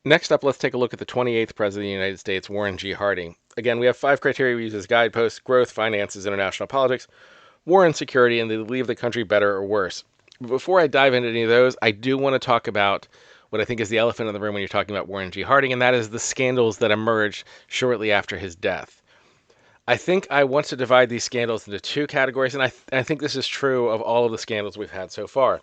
Next up, let's take a look at the 28th President of the United States, Warren G. Harding. Again, we have 5 criteria we use as guideposts: growth, finances, international politics, war and security, and they leave the country better or worse. But before I dive into any of those, I do want to talk about what I think is the elephant in the room when you're talking about Warren G. Harding, and that is the scandals that emerged shortly after his death. I think I want to divide these scandals into 2 categories, and I think this is true of all of the scandals we've had so far.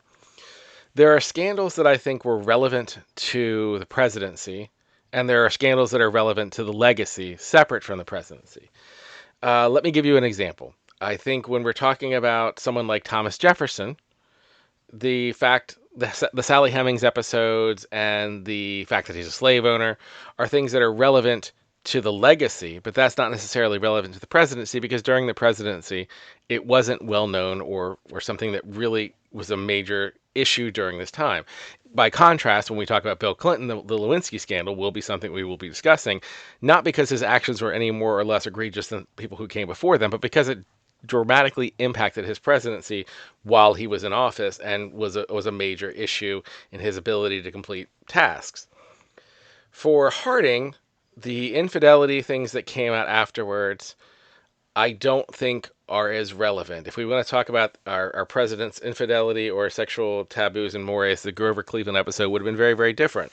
There are scandals that I think were relevant to the presidency, and there are scandals that are relevant to the legacy separate from the presidency. Let me give you an example. I think when we're talking about someone like Thomas Jefferson, the Sally Hemings episodes and the fact that he's a slave owner are things that are relevant to the legacy, but that's not necessarily relevant to the presidency because during the presidency, it wasn't well known or something that really was a major issue during this time. By contrast, when we talk about Bill Clinton, the Lewinsky scandal will be something we will be discussing, not because his actions were any more or less egregious than people who came before them, but because it dramatically impacted his presidency while he was in office and was a major issue in his ability to complete tasks. For Harding, the infidelity things that came out afterwards, I don't think are as relevant. If we want to talk about our president's infidelity or sexual taboos and mores, the Grover Cleveland episode would have been very, very different.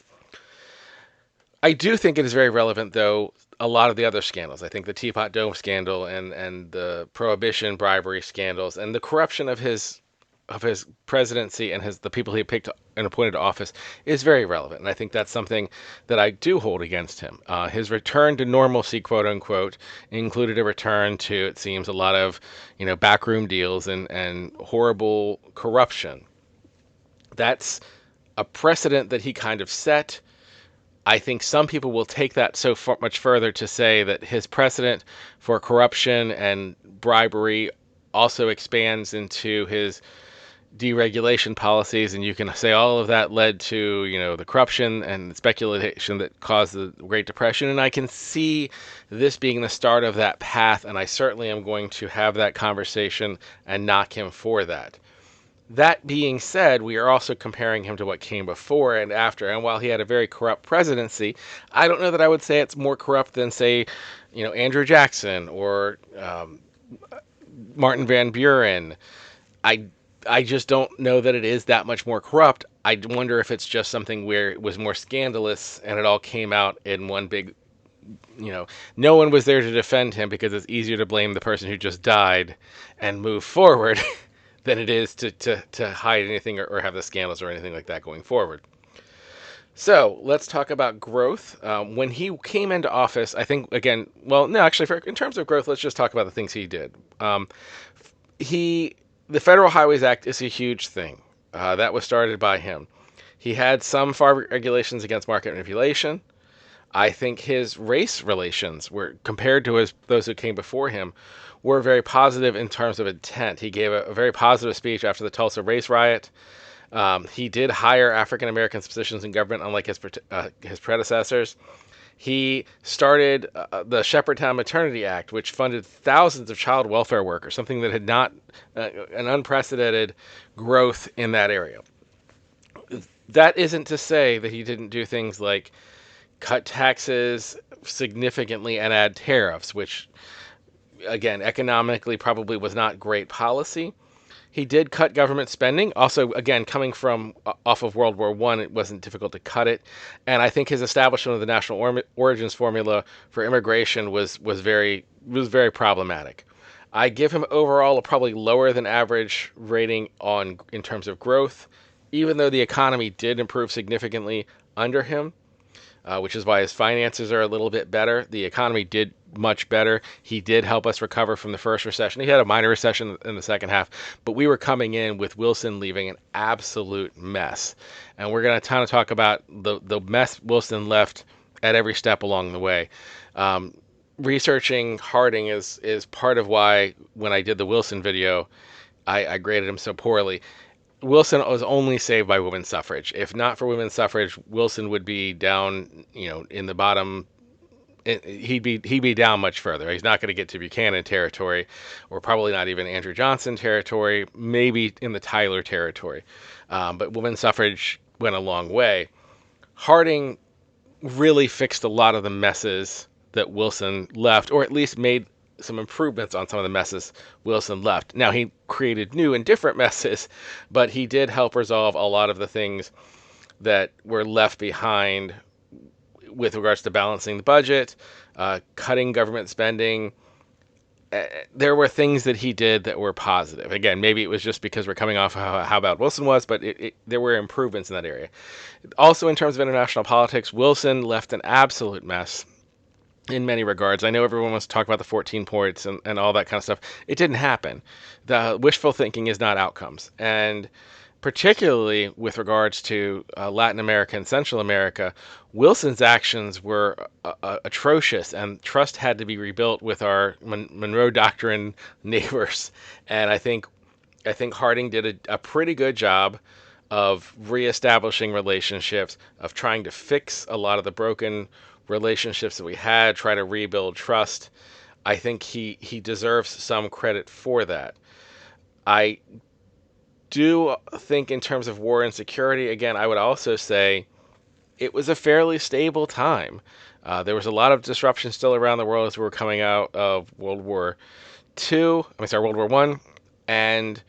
I do think it is very relevant, though, a lot of the other scandals. I think the Teapot Dome scandal and the prohibition bribery scandals and the corruption of his presidency and the people he picked and appointed to office is very relevant. And I think that's something that I do hold against him. His return to normalcy, quote unquote, included a return to, it seems, a lot of, backroom deals and horrible corruption. That's a precedent that he kind of set. I think some people will take that so much further to say that his precedent for corruption and bribery also expands into his deregulation policies, and you can say all of that led to, the corruption and speculation that caused the Great Depression. And I can see this being the start of that path, and I certainly am going to have that conversation and knock him for that. That being said, we are also comparing him to what came before and after. And while he had a very corrupt presidency, I don't know that I would say it's more corrupt than, say, Andrew Jackson or Martin Van Buren. I I just don't know that it is that much more corrupt. I wonder if it's just something where it was more scandalous and it all came out in one big, no one was there to defend him because it's easier to blame the person who just died and move forward than it is to hide anything or have the scandals or anything like that going forward. So let's talk about growth. When he came into office, I think, again, well, no, actually, in terms of growth, let's just talk about the things he did. He The Federal Highways Act is a huge thing. That was started by him. He had some farm regulations against market manipulation. I think his race relations were, compared to those who came before him, were very positive in terms of intent. He gave a very positive speech after the Tulsa race riot. He did hire African Americans positions in government, unlike his predecessors. He started the Shepherdtown Maternity Act, which funded thousands of child welfare workers, something that had not an unprecedented growth in that area. That isn't to say that he didn't do things like cut taxes significantly and add tariffs, which, again, economically probably was not great policy. He did cut government spending. Also, again, coming from off of World War I, it wasn't difficult to cut it. And I think his establishment of the national origins formula for immigration was very problematic. I give him overall a probably lower than average rating in terms of growth, even though the economy did improve significantly under him. Which is why his finances are a little bit better. The economy did much better. He did help us recover from the first recession. He had a minor recession in the second half, but we were coming in with Wilson leaving an absolute mess. And we're going to kind of talk about the mess Wilson left at every step along the way. Researching Harding is part of why when I did the Wilson video, I graded him so poorly. Wilson was only saved by women's suffrage. If not for women's suffrage, Wilson would be down, in the bottom. He'd be down much further. He's not going to get to Buchanan territory, or probably not even Andrew Johnson territory. Maybe in the Talyor territory, but women's suffrage went a long way. Harding really fixed a lot of the messes that Wilson left, or at least made some improvements on some of the messes Wilson left. Now, he created new and different messes, but he did help resolve a lot of the things that were left behind with regards to balancing the budget, cutting government spending. There were things that he did that were positive. Again, maybe it was just because we're coming off how bad Wilson was, but there were improvements in that area. Also, in terms of international politics, Wilson left an absolute mess in many regards. I know everyone wants to talk about the 14 points and all that kind of stuff. It didn't happen. The wishful thinking is not outcomes. And particularly with regards to Latin America and Central America, Wilson's actions were atrocious, and trust had to be rebuilt with our Monroe Doctrine neighbors. And I think Harding did a pretty good job of reestablishing relationships, of trying to fix a lot of the broken relationships that we had, try to rebuild trust. I think he deserves some credit for that. I do think in terms of war and security, again, I would also say it was a fairly stable time. There was a lot of disruption still around the world as we were coming out of World War One, and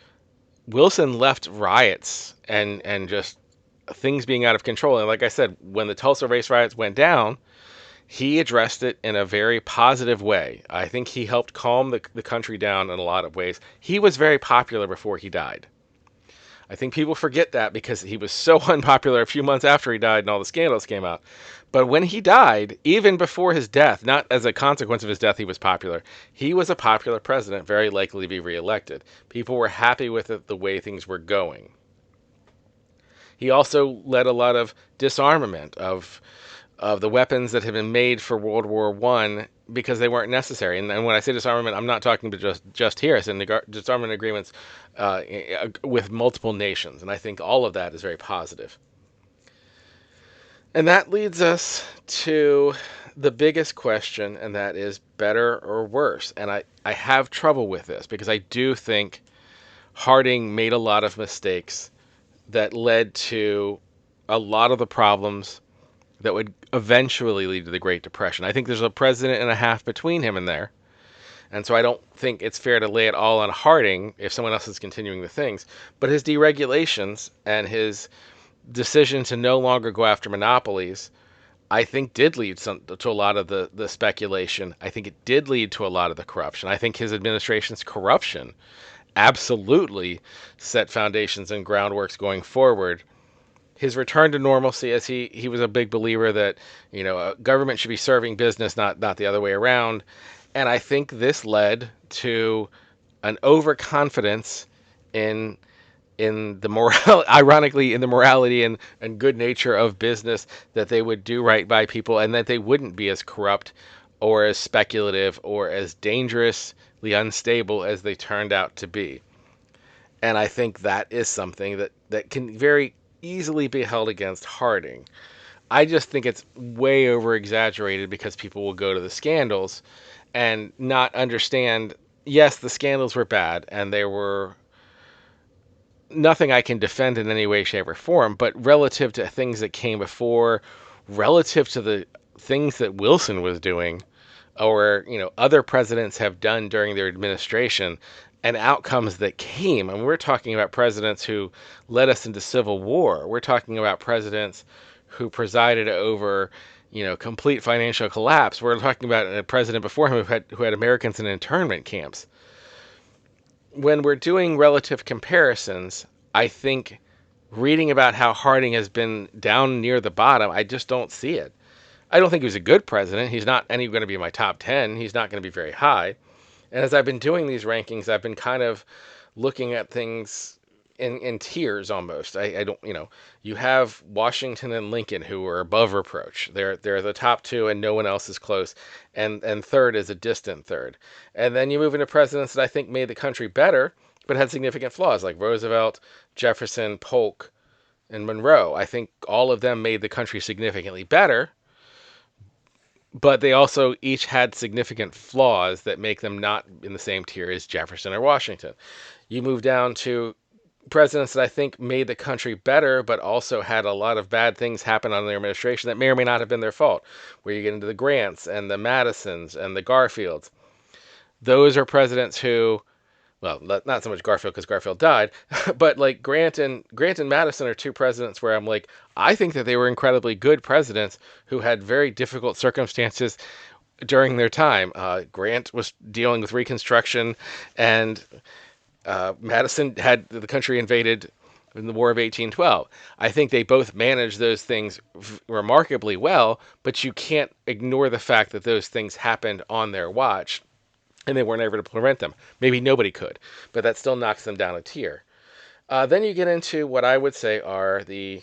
Wilson left riots and just things being out of control. And like I said, when the Tulsa race riots went down, he addressed it in a very positive way. I think he helped calm the country down in a lot of ways. He was very popular before he died. I think people forget that because he was so unpopular a few months after he died and all the scandals came out. But when he died, even before his death, not as a consequence of his death, he was popular. He was a popular president, very likely to be reelected. People were happy with it, the way things were going. He also led a lot of disarmament of the weapons that had been made for World War One because they weren't necessary. And when I say disarmament, I'm not talking about just here. It's in the disarmament agreements with multiple nations. And I think all of that is very positive. And that leads us to the biggest question, and that is better or worse. And I have trouble with this because I do think Harding made a lot of mistakes that led to a lot of the problems that would eventually lead to the Great Depression. I think there's a president and a half between him and there. And so I don't think it's fair to lay it all on Harding if someone else is continuing the things. But his deregulations and his decision to no longer go after monopolies, I think did lead to a lot of the speculation. I think it did lead to a lot of the corruption. I think his administration's corruption absolutely set foundations and groundworks going forward. His return to normalcy, as he was a big believer that government should be serving business, not the other way around. And I think this led to an overconfidence in the moral, ironically, in the morality and good nature of business, that they would do right by people and that they wouldn't be as corrupt or as speculative or as dangerously unstable as they turned out to be. And I think that is something that can very easily be held against Harding. I just think it's way over exaggerated because people will go to the scandals and not understand, yes, the scandals were bad and they were nothing I can defend in any way, shape, or form, but relative to things that came before, relative to the things that Wilson was doing, or other presidents have done during their administration, and outcomes that came. And we're talking about presidents who led us into civil war. We're talking about presidents who presided over complete financial collapse. We're talking about a president before him who had Americans in internment camps. When we're doing relative comparisons, I think reading about how Harding has been down near the bottom, I just don't see it. I don't think he was a good president. He's not going to be in my top 10. He's not going to be very high. And as I've been doing these rankings, I've been kind of looking at things in tiers almost. I don't, you have Washington and Lincoln who are above reproach. They're the top two and no one else is close. And third is a distant third. And then you move into presidents that I think made the country better, but had significant flaws, like Roosevelt, Jefferson, Polk, and Monroe. I think all of them made the country significantly better, but they also each had significant flaws that make them not in the same tier as Jefferson or Washington. You move down to presidents that I think made the country better, but also had a lot of bad things happen on their administration that may or may not have been their fault. Where you get into the Grants and the Madisons and the Garfields. Those are presidents who, well, not so much Garfield because Garfield died, but like Grant and Madison are two presidents where I'm like, I think that they were incredibly good presidents who had very difficult circumstances during their time. Grant was dealing with Reconstruction, and Madison had the country invaded in the War of 1812. I think they both managed those things remarkably well, but you can't ignore the fact that those things happened on their watch and they weren't able to prevent them. Maybe nobody could, but that still knocks them down a tier. Then you get into what I would say are the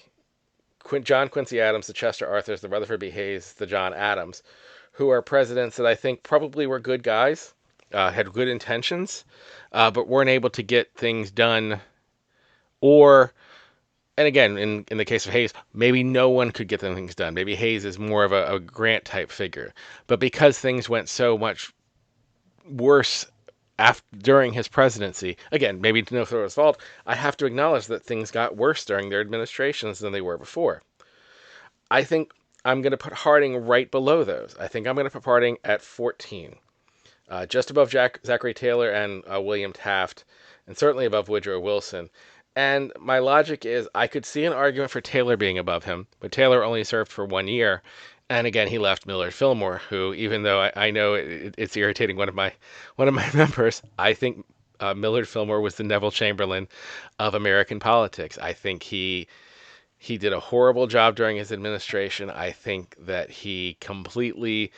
John Quincy Adams, the Chester Arthurs, the Rutherford B. Hayes, the John Adams, who are presidents that I think probably were good guys, had good intentions, but weren't able to get things done. Or, and again, in the case of Hayes, maybe no one could get the things done. Maybe Hayes is more of a Grant type figure. But because things went so much worse during his presidency, again, maybe no through his fault, I have to acknowledge that things got worse during their administrations than they were before. I think I'm going to put Harding right below those. I think I'm going to put Harding at 14, just above Zachary Taylor and William Taft, and certainly above Woodrow Wilson. And my logic is I could see an argument for Taylor being above him, but Taylor only served for 1 year. And again, he left Millard Fillmore, who, even though I know it's irritating one of my members, I think Millard Fillmore was the Neville Chamberlain of American politics. I think he did a horrible job during his administration. I think that he completely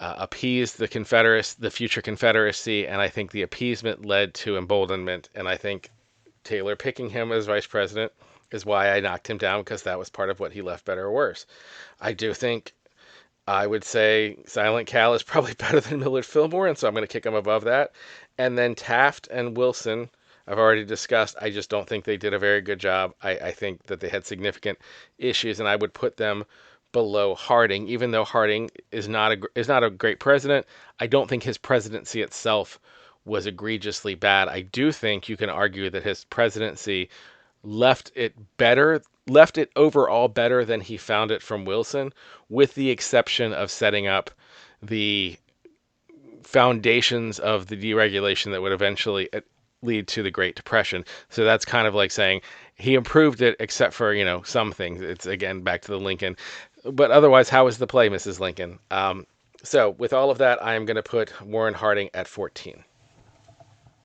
appeased the future Confederacy, and I think the appeasement led to emboldenment. And I think Taylor picking him as vice president is why I knocked him down, because that was part of what he left, better or worse. I do think I would say Silent Cal is probably better than Millard Fillmore, and so I'm going to kick him above that. And then Taft and Wilson, I've already discussed. I just don't think they did a very good job. I think that they had significant issues, and I would put them below Harding, even though Harding is not a great president. I don't think his presidency itself was egregiously bad. I do think you can argue that his presidency left it overall better than he found it from Wilson, with the exception of setting up the foundations of the deregulation that would eventually lead to the Great Depression. So that's kind of like saying he improved it, except for, some things. It's again back to the Lincoln. But otherwise, how was the play, Mrs. Lincoln? So with all of that, I am going to put Warren Harding at 14.